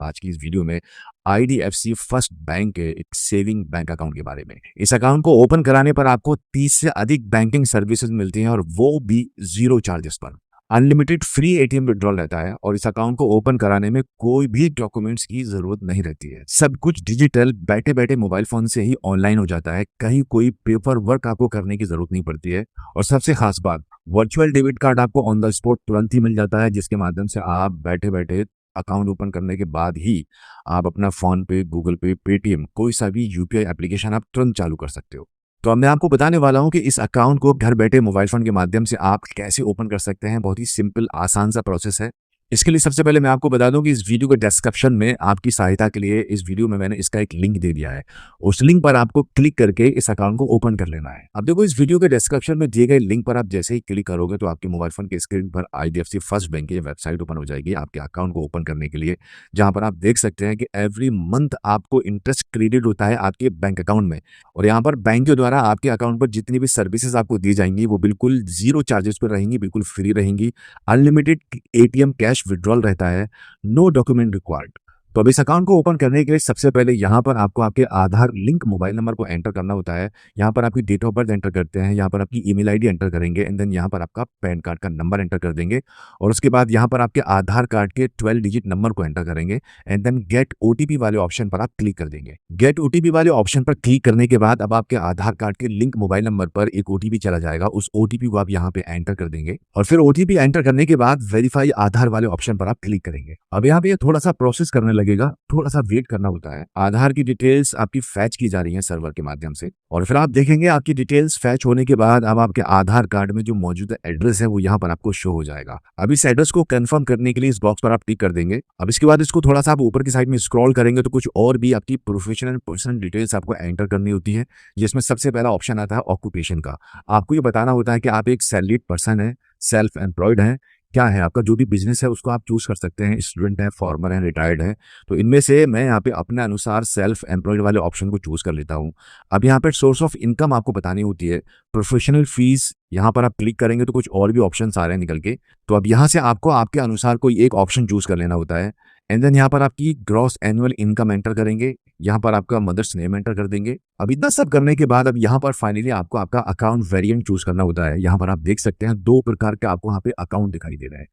आज की इस वीडियो में आईडीएफसी फर्स्ट बैंक के एक सेविंग बैंक अकाउंट के बारे में। इस अकाउंट को ओपन कराने पर आपको 30 से अधिक बैंकिंग सर्विसेज मिलती हैं और वो भी जीरो चार्जेस पर। अनलिमिटेड फ्री एटीएम विड्रॉल रहता है और इस अकाउंट को ओपन कराने में कोई भी डॉक्यूमेंट्स की जरूरत नहीं रहती है। सब कुछ डिजिटल बैठे बैठे मोबाइल फोन से ही ऑनलाइन हो जाता है। कहीं कोई पेपर वर्क आपको करने की जरूरत नहीं पड़ती है। और सबसे खास बात, वर्चुअल डेबिट कार्ड आपको ऑन द स्पॉट तुरंत ही मिल जाता है, जिसके माध्यम से आप बैठे बैठे अकाउंट ओपन करने के बाद ही आप अपना फोन पे, गूगल पे, पेटीएम, कोई सा भी यूपीआई एप्लीकेशन आप तुरंत चालू कर सकते हो। तो अब मैं आपको बताने वाला हूं कि इस अकाउंट को घर बैठे मोबाइल फोन के माध्यम से आप कैसे ओपन कर सकते हैं। बहुत ही सिंपल आसान सा प्रोसेस है। इसके लिए सबसे पहले मैं आपको बता दूं कि इस वीडियो के डिस्क्रिप्शन में आपकी सहायता के लिए इस वीडियो में मैंने इसका एक लिंक दे दिया है। उस लिंक पर आपको क्लिक करके इस अकाउंट को ओपन कर लेना है। अब देखो, इस वीडियो के डिस्क्रिप्शन में दिए गए लिंक पर आप जैसे ही क्लिक करोगे तो आपके मोबाइल फोन की स्क्रीन पर आईडीएफसी फर्स्ट बैंक की वेबसाइट ओपन हो जाएगी आपके अकाउंट को ओपन करने के लिए, जहां पर आप देख सकते हैं कि एवरी मंथ आपको इंटरेस्ट क्रेडिट होता है आपके बैंक अकाउंट में। और यहाँ पर बैंक के द्वारा आपके अकाउंट पर जितनी भी सर्विसेज आपको दी जाएंगी वो बिल्कुल जीरो चार्जेस पर रहेंगी, बिल्कुल फ्री रहेंगी। अनलिमिटेड एटीएम कैश विड्रॉल रहता है, नो डॉक्यूमेंट रिक्वायर्ड। तो अब इस अकाउंट को ओपन करने के लिए सबसे पहले यहाँ पर आपको आपके आधार लिंक मोबाइल नंबर को एंटर करना होता है। यहाँ पर आपकी डेट ऑफ बर्थ एंटर करते हैं, यहाँ पर आपकी ईमेल आईडी एंटर करेंगे एंड देन यहाँ पर आपका पैन कार्ड का नंबर एंटर कर देंगे। और उसके बाद यहाँ पर आपके आधार कार्ड के 12 डिजिट नंबर को एंटर करेंगे एंड देन गेट ओटीपी वाले ऑप्शन पर आप क्लिक कर देंगे। गेट ओटीपी वाले ऑप्शन पर क्लिक करने के बाद अब आपके आधार कार्ड के लिंक मोबाइल नंबर पर एक ओटीपी चला जाएगा। उस ओटीपी को आप यहाँ पे एंटर कर देंगे और फिर ओटीपी एंटर करने के बाद वेरीफाई आधार वाले ऑप्शन पर आप क्लिक करेंगे। अब यहाँ पे थोड़ा सा प्रोसेस करने लगेगा, थोड़ा सा वेट करना होता है। आधार की डिटेल्स आपकी फैच की जा रही है सर्वर के माध्यम से और फिर आप देखेंगे आपकी डिटेल्स फैच होने के बाद अब आपके आधार कार्ड में जो मौजूदा एड्रेस है वो यहाँ पर आपको शो हो जाएगा। अब इस एड्रेस को कंफर्म करने के लिए इस बॉक्स पर आप टिक कर देंगे। अब इसके बाद इसको थोड़ा सा आप ऊपर की साइड में स्क्रॉल करेंगे तो कुछ और भी आपकी प्रोफेशनल पर्सनल डिटेल्स आपको एंटर करनी होती है, जिसमें सबसे पहला ऑप्शन आता है ऑक्यूपेशन का। आपको ये बताना होता है कि आप एक सैलरीड पर्सन है, सेल्फ एम्प्लॉयड है, क्या है आपका जो भी बिजनेस है उसको आप चूज कर सकते हैं। स्टूडेंट है, फॉर्मर है, रिटायर्ड है। तो इनमें से मैं यहाँ पे अपने अनुसार सेल्फ एम्प्लॉयड वाले ऑप्शन को चूज कर लेता हूँ। अब यहाँ पे सोर्स ऑफ इनकम आपको बतानी होती है, प्रोफेशनल फीस। यहाँ पर आप क्लिक करेंगे तो कुछ और भी ऑप्शन आ रहे हैं निकल के। तो अब यहाँ से आपको आपके अनुसार कोई एक ऑप्शन चूज कर लेना होता है एंड देन यहाँ पर आपकी ग्रॉस एनुअल इनकम एंटर करेंगे। यहाँ पर आपका मदर्स नेम एंटर कर देंगे। अब इतना सब करने के बाद अब यहाँ पर फाइनली आपको आपका अकाउंट वेरिएंट चूज करना होता है। यहाँ पर आप देख सकते हैं दो प्रकार के आपको यहाँ पे अकाउंट दिखाई दे रहे हैं।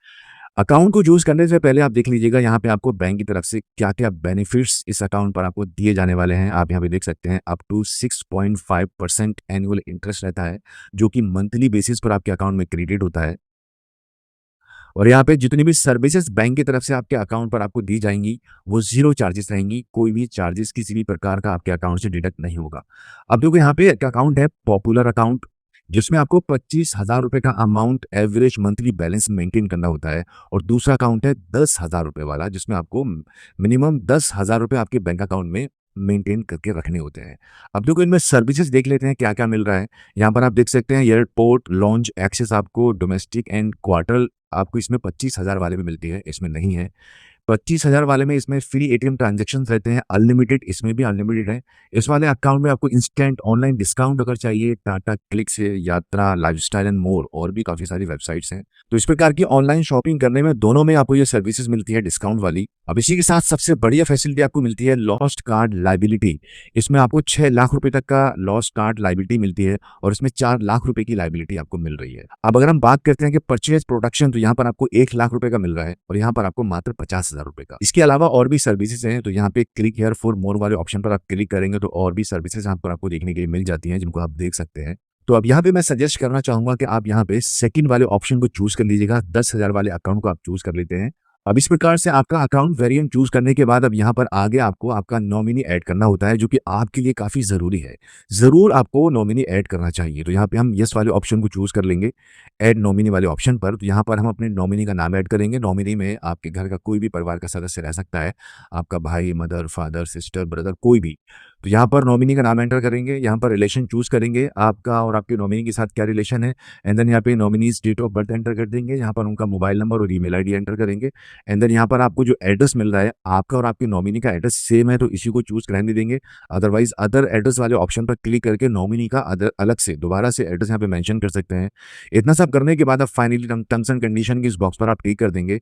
अकाउंट को चूज करने से पहले आप देख लीजिएगा यहाँ पे आपको बैंक की तरफ से क्या क्या बेनिफिट्स इस अकाउंट पर आपको दिए जाने वाले हैं। आप यहाँ पे देख सकते हैं अप टू 6.5% एनुअल इंटरेस्ट रहता है, जो कि मंथली बेसिस पर आपके अकाउंट में क्रेडिट होता है। और यहाँ पे जितनी भी सर्विसेज बैंक की तरफ से आपके अकाउंट पर आपको दी जाएंगी वो जीरो चार्जेस रहेंगी। कोई भी चार्जेस किसी भी प्रकार का आपके अकाउंट से डिडक्ट नहीं होगा। अब देखो यहाँ पे एक अकाउंट है पॉपुलर अकाउंट, जिसमें आपको 25,000 रुपए का amount average monthly balance maintain करना होता है। और दूसरा अकाउंट है 10,000 रुपए वाला, जिसमें आपको मिनिमम 10,000 रुपए आपके बैंक अकाउंट में मेंटेन करके रखने होते हैं। अब देखो इनमें सर्विसेज देख लेते हैं क्या क्या मिल रहा है। यहाँ पर आप देख सकते हैं एयरपोर्ट लॉन्च एक्सेस आपको डोमेस्टिक एंड क्वार्टर आपको इसमें 25,000 वाले में मिलती है, इसमें नहीं है। 25,000 वाले में इसमें फ्री एटीएम ट्रांजेक्शन रहते हैं, अनलिमिटेड, इसमें भी अनलिमिटेड है। इस वाले अकाउंट में आपको इंस्टेंट ऑनलाइन डिस्काउंट अगर चाहिए, टाटा क्लिक से, यात्रा, लाइफस्टाइल एंड मोर और भी काफी सारी वेबसाइट्स हैं। तो इस प्रकार की ऑनलाइन शॉपिंग करने में दोनों में आपको ये सर्विसेज मिलती है डिस्काउंट वाली। अब इसी के साथ सबसे बढ़िया फैसिलिटी आपको मिलती है लॉस्ट कार्ड लाइबिलिटी। इसमें आपको 6 लाख रुपए तक का लॉस्ट कार्ड लाइबिलिटी मिलती है और इसमें 4 लाख रुपए की लाइबिलिटी आपको मिल रही है। अब अगर हम बात करते हैं कि परचेज प्रोडक्शन, तो यहाँ पर आपको 1 लाख रुपए का मिल रहा है और यहाँ पर आपको मात्र 50,000 रुपए का। इसके अलावा और भी सर्विसेज हैं, तो यहाँ पे क्लिक हियर फॉर मोर वाले ऑप्शन पर आप क्लिक करेंगे तो और भी सर्विसेज यहाँ पर आपको देखने के लिए मिल जाती हैं, जिनको आप देख सकते हैं। तो अब यहाँ पे मैं सजेस्ट करना चाहूंगा कि आप यहाँ पे सेकंड वाले ऑप्शन को चूज कर लीजिएगा। 10,000 वाले अकाउंट को आप चूज कर लेते हैं। अब इस प्रकार से आपका अकाउंट वेरिएंट चूज करने के बाद अब यहाँ पर आगे आपको आपका नॉमिनी ऐड करना होता है, जो कि आपके लिए काफी जरूरी है। जरूर आपको नॉमिनी ऐड करना चाहिए। तो यहाँ पे हम यस वाले ऑप्शन को चूज कर लेंगे, ऐड नॉमिनी वाले ऑप्शन पर। तो यहाँ पर हम अपने नॉमिनी का नाम ऐड करेंगे। नॉमिनी में आपके घर का कोई भी परिवार का सदस्य रह सकता है, आपका भाई, मदर, फादर, सिस्टर, ब्रदर, कोई भी। तो यहाँ पर नॉमिनी का नाम एंटर करेंगे, यहाँ पर रिलेशन चूज करेंगे आपका और आपके नॉमिनी के साथ क्या रिलेशन है एंड देन यहाँ पे nominee's date of birth enter कर देंगे। यहाँ पर उनका मोबाइल नंबर और ईमेल आईडी एंटर करेंगे एंड देन यहाँ पर आपको जो एड्रेस मिल रहा है आपका और आपके नॉमिनी का एड्रेस सेम है तो इसी को चूज रहने देंगे। अदरवाइज अदर एड्रेस वाले ऑप्शन पर क्लिक करके नॉमिनी का अदर अलग से दोबारा से एड्रेस यहाँ पे मेंशन कर सकते हैं। इतना सब करने के बाद अब फाइनली टर्म्स एंड कंडीशन की इस बॉक्स पर आप क्लिक कर देंगे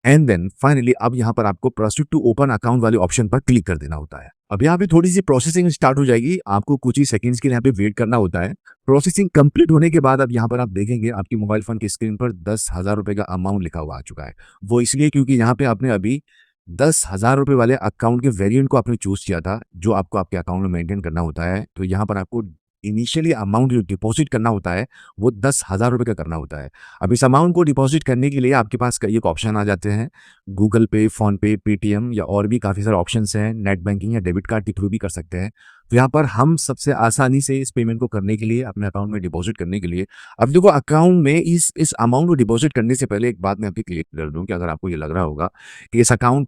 एंड देन फाइनली अब यहाँ पर आपको प्रोसीड टू ओपन अकाउंट वाले ऑप्शन पर क्लिक कर देना होता है। अब यहाँ पे थोड़ी सी प्रोसेसिंग स्टार्ट हो जाएगी, आपको कुछ ही सेकंड्स के लिए यहाँ पे वेट करना होता है। प्रोसेसिंग कंप्लीट होने के बाद अब यहाँ पर आप देखेंगे आपकी मोबाइल फोन की स्क्रीन पर 10,000 रुपए का अमाउंट लिखा हुआ आ चुका है। वो इसलिए क्योंकि यहाँ पे आपने अभी 10,000 रुपए वाले अकाउंट के वेरिएंट को आपने चूज किया था, जो आपको आपके अकाउंट में मेंटेन करना होता है। तो यहाँ पर आपको इनिशियली अमाउंट जो डिपॉजिट करना होता है वो 10,000 रुपए का करना होता है। अब इस अमाउंट को डिपॉजिट करने के लिए आपके पास कई एक ऑप्शन आ जाते हैं, गूगल पे, फोन पे, पेटीएम या और भी काफ़ी सारे ऑप्शंस हैं। नेट बैंकिंग या डेबिट कार्ड के थ्रू भी कर सकते हैं। तो यहाँ पर हम सबसे आसानी से इस पेमेंट को करने के लिए, अपने अकाउंट में डिपॉजिट करने के लिए, अब देखो अकाउंट में इस अमाउंट को डिपॉजिट करने से पहले एक बात मैं आपकी क्लियर कर दूं कि अगर आपको ये लग रहा होगा कि इस अकाउंट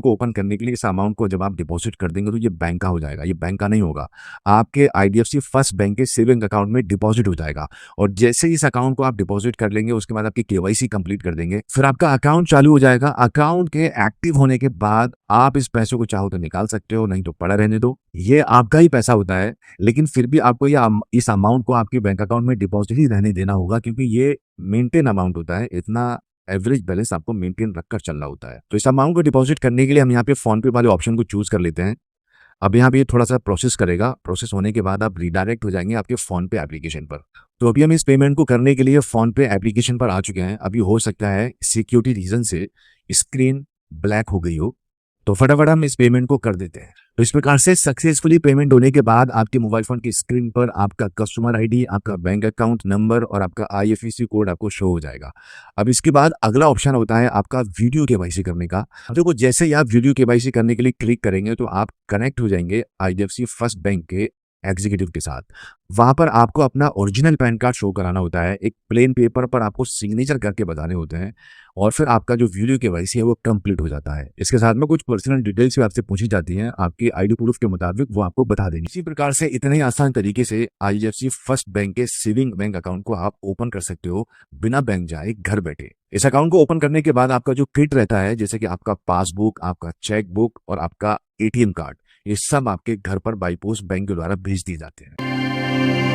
को ओपन करने के लिए इस अमाउंट को जब आप डिपॉजिट कर देंगे तो ये बैंक का हो जाएगा, ये बैंक का नहीं होगा। आपके आईडीएफसी फर्स्ट बैंक के सेविंग अकाउंट में डिपॉजिट हो जाएगा। और जैसे ही इस अकाउंट को आप डिपॉजिट कर लेंगे उसके बाद आपकी केवाईसी कंप्लीट कर देंगे, फिर आपका अकाउंट चालू हो जाएगा। अकाउंट के एक्टिव होने के बाद आप इस पैसे को चाहो तो निकाल सकते हो, नहीं तो पड़ा रहने दो। ये आपका ही पैसा होता है, लेकिन फिर भी आपको इस अमाउंट को आपके बैंक अकाउंट में डिपॉजिट ही रहने देना होगा, क्योंकि ये मेंटेन अमाउंट होता है। इतना एवरेज बैलेंस आपको मेंटेन रखकर चलना होता है। तो इस अमाउंट को डिपॉजिट करने के लिए हम यहाँ पे फोन पे वाले ऑप्शन को चूज कर लेते हैं। अब यहाँ पे ये थोड़ा सा प्रोसेस करेगा। प्रोसेस होने के बाद आप रिडायरेक्ट हो जाएंगे आपके फोन पे एप्लीकेशन पर। तो अभी हम इस पेमेंट को करने के लिए फोन पे एप्लीकेशन पर आ चुके हैं। अभी हो सकता है सिक्योरिटी रीजन से स्क्रीन ब्लैक हो गई हो, तो फटाफट हम इस पेमेंट को कर देते हैं। तो इस प्रकार से सक्सेसफुली पेमेंट होने के बाद आपके मोबाइल फोन की स्क्रीन पर आपका कस्टमर आईडी, आपका बैंक अकाउंट नंबर और आपका आईएफएससी कोड आपको शो हो जाएगा। अब इसके बाद अगला ऑप्शन होता है आपका वीडियो केवाईसी करने का। अब देखो जैसे ही आप वीडियो केवाईसी करने के लिए क्लिक करेंगे तो आप कनेक्ट हो जाएंगे आईडीएफसी फर्स्ट बैंक के एग्जीक्यूटिव के साथ। वहां पर आपको अपना ओरिजिनल पैन कार्ड शो कराना होता है, एक प्लेन पेपर पर आपको सिग्नेचर करके बताने होते हैं, और फिर आपका जो वीडियो केवाईसी है वो कंप्लीट हो जाता है। इसके साथ में कुछ पर्सनल डिटेल्स भी आपसे पूछी जाती हैं, आपकी आईडी प्रूफ के मुताबिक वो आपको बता देंगे। इसी प्रकार से इतने ही आसान तरीके से आईडीएफसी फर्स्ट बैंक के सेविंग बैंक अकाउंट को आप ओपन कर सकते हो बिना बैंक जाए, घर बैठे। इस अकाउंट को ओपन करने के बाद आपका जो किट रहता है, जैसे कि आपका पासबुक, आपका चेक बुक और आपका एटीएम कार्ड, ये सब आपके घर पर बाई पोस्ट बैंक के द्वारा भेज दिए जाते हैं।